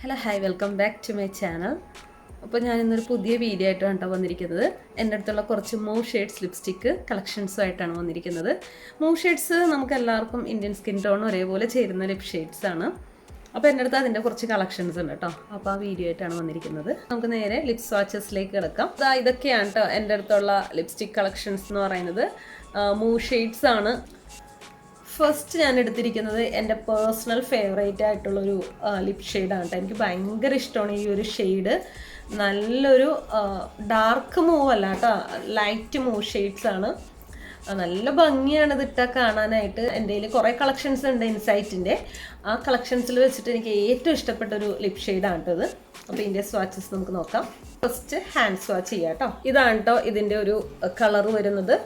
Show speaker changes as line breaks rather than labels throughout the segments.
Hello hi welcome back to my channel. അപ്പോൾ ഞാൻ ഇന്നൊരു പുതിയ വീഡിയോ ആയിട്ടാണ് കേട്ടോ വന്നിരിക്കുന്നത്. എൻ്റെ അടുത്തുള്ള കുറച്ച് മൂവ് ഷെയ്ഡ്സ് ലിപ്സ്റ്റിക്ക് കളക്ഷൻസുമായിട്ടാണ് വന്നിരിക്കുന്നത്. മൂവ് ഷെയ്ഡ്സ് നമുക്ക് എല്ലാവർക്കും ഇന്ത്യൻ സ്കിൻ ടോൺ ഒരേപോലെ ചേരുന്ന ലിപ് ഷെയ്ഡ്സ് ആണ്. അപ്പോൾ എൻ്റെ അടുത്ത് അതിൻ്റെ കുറച്ച് കളക്ഷൻസ് ഉണ്ട് കേട്ടോ. അപ്പോൾ ആ വീഡിയോ ആയിട്ടാണ് വന്നിരിക്കുന്നത്. നമുക്ക് നേരെ ലിപ് സ്വാച്ചസിലേക്ക് കിടക്കാം. ഇതൊക്കെയാണ് കേട്ടോ എൻ്റെ അടുത്തുള്ള ലിപ്സ്റ്റിക് കളക്ഷൻസ് എന്ന് പറയുന്നത്. മൂവ് ഷെയ്ഡ്സ് ആണ്. ഫസ്റ്റ് ഞാൻ എടുത്തിരിക്കുന്നത് എൻ്റെ പേഴ്സണൽ ഫേവറേറ്റ് ആയിട്ടുള്ളൊരു ലിപ് ഷെയ്ഡാണ് കേട്ടോ. എനിക്ക് ഭയങ്കര ഇഷ്ടമാണ് ഈ ഒരു ഷെയ്ഡ്. നല്ലൊരു ഡാർക്ക് മൂവ് അല്ല കേട്ടോ, ലൈറ്റ് മൂവ് ഷെയ്ഡ്സ് ആണ്. നല്ല ഭംഗിയാണ് ഇതിട്ടാൽ കാണാനായിട്ട്. എൻ്റെ കയ്യിൽ കുറേ കളക്ഷൻസ് ഉണ്ട് ഇൻസൈറ്റിൻ്റെ. ആ കളക്ഷൻസിൽ വെച്ചിട്ട് എനിക്ക് ഏറ്റവും ഇഷ്ടപ്പെട്ട ഒരു ലിപ് ഷെയ്ഡാണ് കേട്ടോ ഇത്. അപ്പോൾ ഇതിൻ്റെ സ്വാച്ചസ് നമുക്ക് നോക്കാം. ഫസ്റ്റ് ഹാൻഡ് സ്വാച്ച് ചെയ്യാം കേട്ടോ. ഇതാണ് കേട്ടോ ഇതിൻ്റെ ഒരു കളർ വരുന്നത്.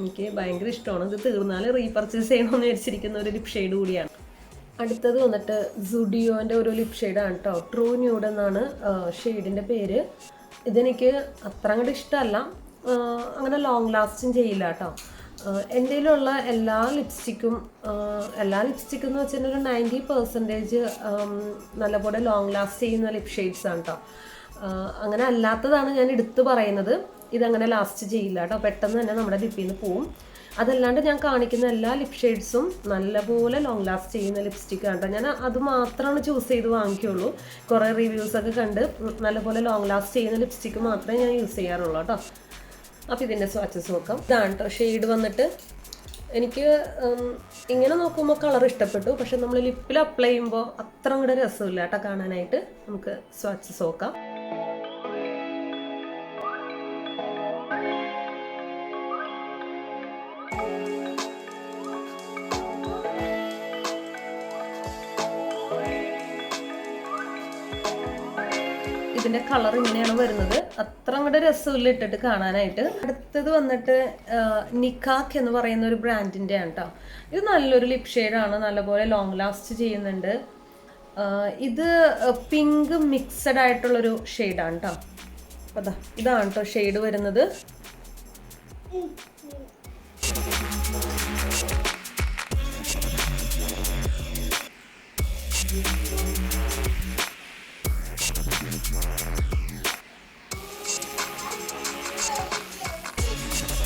എനിക്ക് ഭയങ്കര ഇഷ്ടമാണ്. ഇത് തീർന്നാൽ റീപർച്ചേസ് ചെയ്യണമെന്ന് വിചാരിച്ചിരിക്കുന്ന ഒരു ലിപ് ഷെയ്ഡ് കൂടിയാണ്. അടുത്തത് വന്നിട്ട് സുഡിയോൻ്റെ ഒരു ലിപ് ഷെയ്ഡാണ് കേട്ടോ. ട്രൂ ന്യൂഡ് എന്നാണ് ഷെയ്ഡിൻ്റെ പേര്. ഇതെനിക്ക് അത്ര അങ്ങോട്ട് ഇഷ്ടമല്ല, അങ്ങനെ ലോങ് ലാസ്റ്റിങ് ചെയ്യില്ല കേട്ടോ. എൻ്റെ കയ്യിലുള്ള എല്ലാ ലിപ്സ്റ്റിക്കും എന്ന് വെച്ചാൽ ഒരു 90% നല്ലപോലെ ലോങ് ലാസ്റ്റ് ചെയ്യുന്ന ലിപ് ഷെയ്ഡ്സ് ആണ് കേട്ടോ. അങ്ങനെ അല്ലാത്തതാണ് ഞാൻ എടുത്ത് പറയുന്നത്. ഇതങ്ങനെ ലാസ്റ്റ് ചെയ്യില്ല കേട്ടോ, പെട്ടെന്ന് തന്നെ നമ്മുടെ ലിപ്പിൽ നിന്ന് പോവും. അതല്ലാണ്ട് ഞാൻ കാണിക്കുന്ന എല്ലാ ലിപ് ഷെയ്ഡ്സും നല്ലപോലെ ലോങ് ലാസ്റ്റ് ചെയ്യുന്ന ലിപ്സ്റ്റിക്കാണ് കേട്ടോ. ഞാൻ അത് മാത്രമാണ് ചൂസ് ചെയ്ത് വാങ്ങിക്കുള്ളൂ. കുറേ റിവ്യൂസൊക്കെ കണ്ട് നല്ലപോലെ ലോങ് ലാസ്റ്റ് ചെയ്യുന്ന ലിപ്സ്റ്റിക്ക് മാത്രമേ ഞാൻ യൂസ് ചെയ്യാറുള്ളൂ കേട്ടോ. അപ്പോൾ ഇതിൻ്റെ സ്വാച്ചസ് നോക്കാം. ഇതാണ് കേട്ടോ ഷെയ്ഡ് വന്നിട്ട്. എനിക്ക് ഇങ്ങനെ നോക്കുമ്പോൾ കളർ ഇഷ്ടപ്പെട്ടു, പക്ഷെ നമ്മൾ ലിപ്പിൽ അപ്ലൈ ചെയ്യുമ്പോൾ അത്ര കൂടെ രസമില്ല കേട്ടോ കാണാനായിട്ട്. നമുക്ക് സ്വാച്ചസ് നോക്കാം. ഇതിൻ്റെ കളർ ഇങ്ങനെയാണ് വരുന്നത്. അത്ര അങ്ങോട്ട് രസമില്ല ഇട്ടിട്ട് കാണാനായിട്ട്. അടുത്തത് വന്നിട്ട് നിക്കാക്ക് എന്ന് പറയുന്ന ഒരു ബ്രാൻഡിൻ്റെ ആണ് കേട്ടോ. ഇത് നല്ലൊരു ലിപ് ഷെയ്ഡാണ്, നല്ലപോലെ ലോങ് ലാസ്റ്റ് ചെയ്യുന്നുണ്ട്. ഇത് പിങ്ക് മിക്സഡ് ആയിട്ടുള്ളൊരു ഷെയ്ഡാണ് കേട്ടോ. അതാ ഇതാണ് കേട്ടോ ഷെയ്ഡ് വരുന്നത്.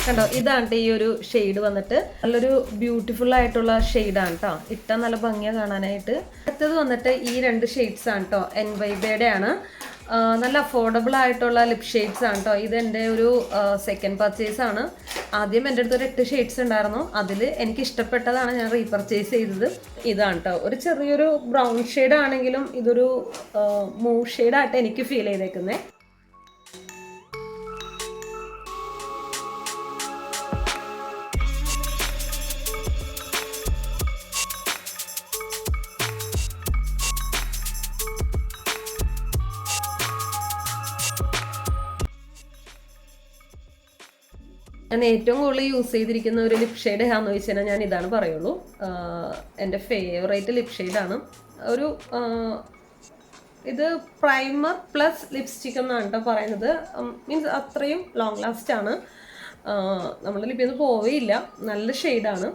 കണ്ടോ, ഇതാണ് ഈ ഒരു ഷെയ്ഡ് വന്നിട്ട്. നല്ലൊരു ബ്യൂട്ടിഫുൾ ആയിട്ടുള്ള ഷെയ്ഡാണ് കേട്ടോ. ഇട്ടാൽ നല്ല ഭംഗിയാണ് കാണാനായിട്ട്. അടുത്തത് വന്നിട്ട് ഈ രണ്ട് ഷെയ്ഡ്സ് ആണ് കേട്ടോ. NYBയുടെ ആണ്. നല്ല അഫോർഡബിൾ ആയിട്ടുള്ള ലിപ് ഷെയ്ഡ്സ് ആണ് കേട്ടോ. ഇതെൻ്റെ ഒരു സെക്കൻഡ് പർച്ചേസ് ആണ്. ആദ്യം എൻ്റെ അടുത്തൊരു 8 ഷെയ്ഡ്സ് ഉണ്ടായിരുന്നു. അതിൽ എനിക്ക് ഇഷ്ടപ്പെട്ടതാണ് ഞാൻ റീപർച്ചേസ് ചെയ്തത്. ഇതാണ് കേട്ടോ. ഒരു ചെറിയൊരു ബ്രൗൺ ഷെയ്ഡ് ആണെങ്കിലും ഇതൊരു മൂവ് ഷെയ്ഡായിട്ട് എനിക്ക് ഫീൽ ചെയ്തേക്കുന്നത്. ഞാൻ ഏറ്റവും കൂടുതൽ യൂസ് ചെയ്തിരിക്കുന്ന ഒരു ലിപ് ഷെയ്ഡ് ഏതാണെന്ന് ചോദിച്ചു കഴിഞ്ഞാൽ ഞാൻ ഇതാണ് പറയുള്ളൂ. എൻ്റെ ഫേവറേറ്റ് ലിപ് ഷെയ്ഡാണ്. ഒരു ഇത് പ്രൈമർ പ്ലസ് ലിപ്സ്റ്റിക് എന്നാണ് കേട്ടോ പറയുന്നത്. മീൻസ് അത്രയും ലോങ് ലാസ്റ്റ് ആണ്. നമ്മുടെ ലിപ്പിൽ നിന്ന് പോവേയില്ല. നല്ല ഷെയ്ഡാണ്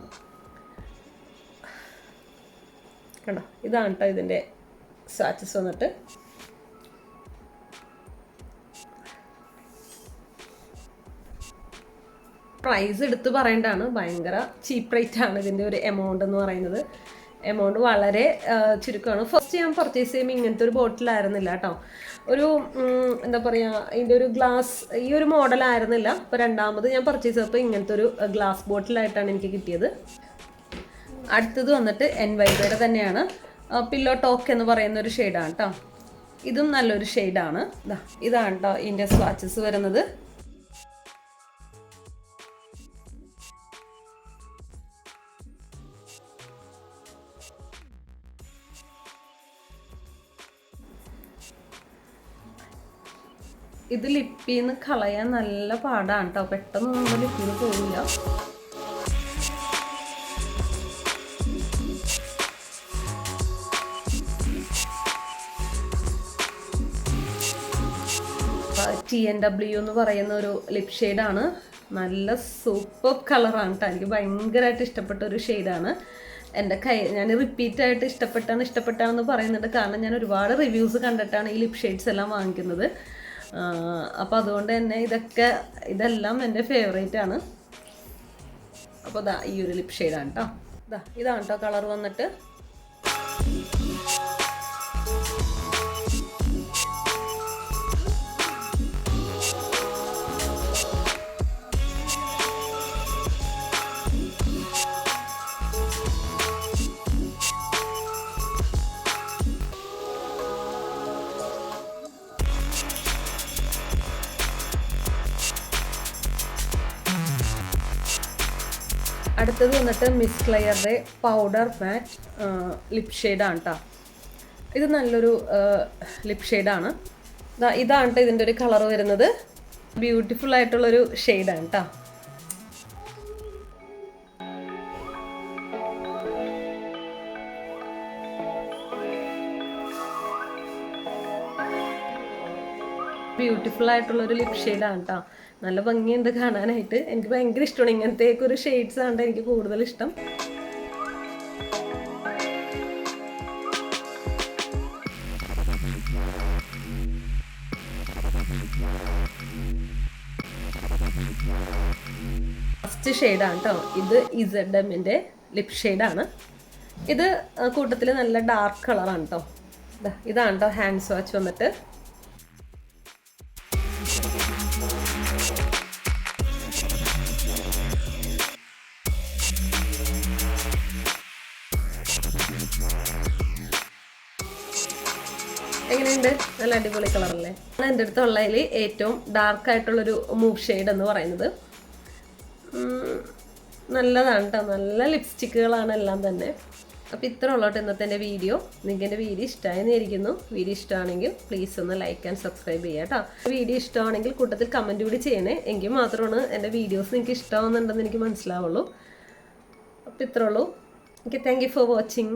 കണ്ടോ. ഇതാണ് കേട്ടോ ഇതിൻ്റെ സ്വാച്ചസ് വന്നിട്ട്. പ്രൈസ് എടുത്ത് പറയേണ്ടതാണ്. ഭയങ്കര ചീപ്പ് റേറ്റ് ആണ് ഇതിൻ്റെ ഒരു എമൗണ്ട് എന്ന് പറയുന്നത്. എമൗണ്ട് വളരെ ചുരുക്കമാണ്. ഫസ്റ്റ് ഞാൻ പർച്ചേസ് ചെയ്യുമ്പോൾ ഇങ്ങനത്തെ ഒരു ബോട്ടിലായിരുന്നില്ല കേട്ടോ. ഒരു എന്താ പറയുക, ഇതിൻ്റെ ഒരു ഗ്ലാസ് ഈ ഒരു മോഡലായിരുന്നില്ല. അപ്പോൾ രണ്ടാമത് ഞാൻ പർച്ചേസ് ചെയ്തപ്പോൾ ഇങ്ങനത്തെ ഒരു ഗ്ലാസ് ബോട്ടിലായിട്ടാണ് എനിക്ക് കിട്ടിയത്. അടുത്തത് വന്നിട്ട് NYBയുടെ തന്നെയാണ്. പില്ലോ ടോക്ക് എന്ന് പറയുന്ന ഒരു ഷെയ്ഡാണ് കേട്ടോ. ഇതും നല്ലൊരു ഷെയ്ഡാണ്. ഇതാണ് കേട്ടോ ഇതിൻ്റെ സ്വാച്ചസ് വരുന്നത്. ഇത് ലിപ്പിൽ നിന്ന് കളയാൻ നല്ല പാടാണ് കേട്ടോ, പെട്ടെന്ന് നമ്മൾ ലിപ്പിൽ നിന്ന് പോവില്ല. TNW എന്ന് പറയുന്ന ഒരു ലിപ് ഷെയ്ഡാണ്. നല്ല സൂപ്പർ കളറാണ് കേട്ടോ, എനിക്ക് ഭയങ്കരമായിട്ട് ഇഷ്ടപ്പെട്ട ഒരു ഷെയ്ഡാണ്. എൻ്റെ ഞാൻ റിപ്പീറ്റായിട്ട് ഇഷ്ടപ്പെട്ടാണെന്ന് പറയുന്നുണ്ട്, കാരണം ഞാൻ ഒരുപാട് റിവ്യൂസ് കണ്ടിട്ടാണ് ഈ ലിപ് ഷെയ്ഡ്സ് എല്ലാം വാങ്ങിക്കുന്നത്. അപ്പോൾ അതുകൊണ്ട് തന്നെ ഇതെല്ലാം എൻ്റെ ഫേവറേറ്റ് ആണ്. അപ്പോൾ ഈ ഒരു ലിപ് ഷെയ്ഡാണ് കേട്ടോ. ഇതാണ് കേട്ടോ കളർ വന്നിട്ട്. അടുത്തത് വന്നിട്ട് മിസ് ക്ലെയറുടെ പൗഡർ മാറ്റ് ലിപ് ഷെയ്ഡാണ് കേട്ടോ. ഇത് നല്ലൊരു ലിപ് ഷെയ്ഡാണ്. ഇതാണ് കേട്ടോ ഇതിൻ്റെ ഒരു കളർ വരുന്നത്. ബ്യൂട്ടിഫുൾ ആയിട്ടുള്ളൊരു ഷെയ്ഡാണ് കേട്ടോ. ബ്യൂട്ടിഫുൾ ആയിട്ടുള്ളൊരു ലിപ് ഷെയ്ഡാണ് കേട്ടോ. നല്ല ഭംഗിയുണ്ട് കാണാനായിട്ട്. എനിക്ക് ഭയങ്കര ഇഷ്ടമാണ് ഇങ്ങനത്തെയൊക്കെ ഒരു ഷെയ്ഡ്സ് ആണ് എനിക്ക് കൂടുതൽ ഇഷ്ടം. ഫസ്റ്റ് ഷെയ്ഡാണ് കേട്ടോ. ഇത് ZMൻ്റെ ലിപ് ഷെയ്ഡാണ്. ഇത് കൂട്ടത്തിൽ നല്ല ഡാർക്ക് കളറാണ് കേട്ടോ. ഇതാണ് കേട്ടോ ഹാൻഡ് സ്വാച്ച് വന്നിട്ട്. എങ്ങനെയുണ്ട്? നല്ല അടിപൊളി കളറല്ലേ? എൻ്റെ അടുത്തുള്ളതിൽ ഏറ്റവും ഡാർക്കായിട്ടുള്ളൊരു മൂവ് ഷെയ്ഡ് എന്ന് പറയുന്നത്. നല്ലതാണ് കേട്ടോ, നല്ല ലിപ്സ്റ്റിക്കുകളാണ് എല്ലാം തന്നെ. അപ്പോൾ ഇത്ര ഉള്ളോട്ട് ഇന്നത്തെ എൻ്റെ വീഡിയോ. നിങ്ങൾക്ക് എൻ്റെ വീഡിയോ ഇഷ്ടമായിരിക്കുന്നു. വീഡിയോ ഇഷ്ടമാണെങ്കിൽ പ്ലീസ് ഒന്ന് ലൈക്ക് ആൻഡ് സബ്സ്ക്രൈബ് ചെയ്യുക കേട്ടോ. വീഡിയോ ഇഷ്ടമാണെങ്കിൽ കൂട്ടത്തിൽ കമൻറ്റ് കൂടി ചെയ്യണേ, എങ്കിൽ മാത്രമാണ് എൻ്റെ വീഡിയോസ് നിങ്ങൾക്ക് ഇഷ്ടമാവുന്നുണ്ടെന്ന് എനിക്ക് മനസ്സിലാവുള്ളൂ. അപ്പോൾ ഇത്രേ ഉള്ളൂ. Okay, thank you for watching.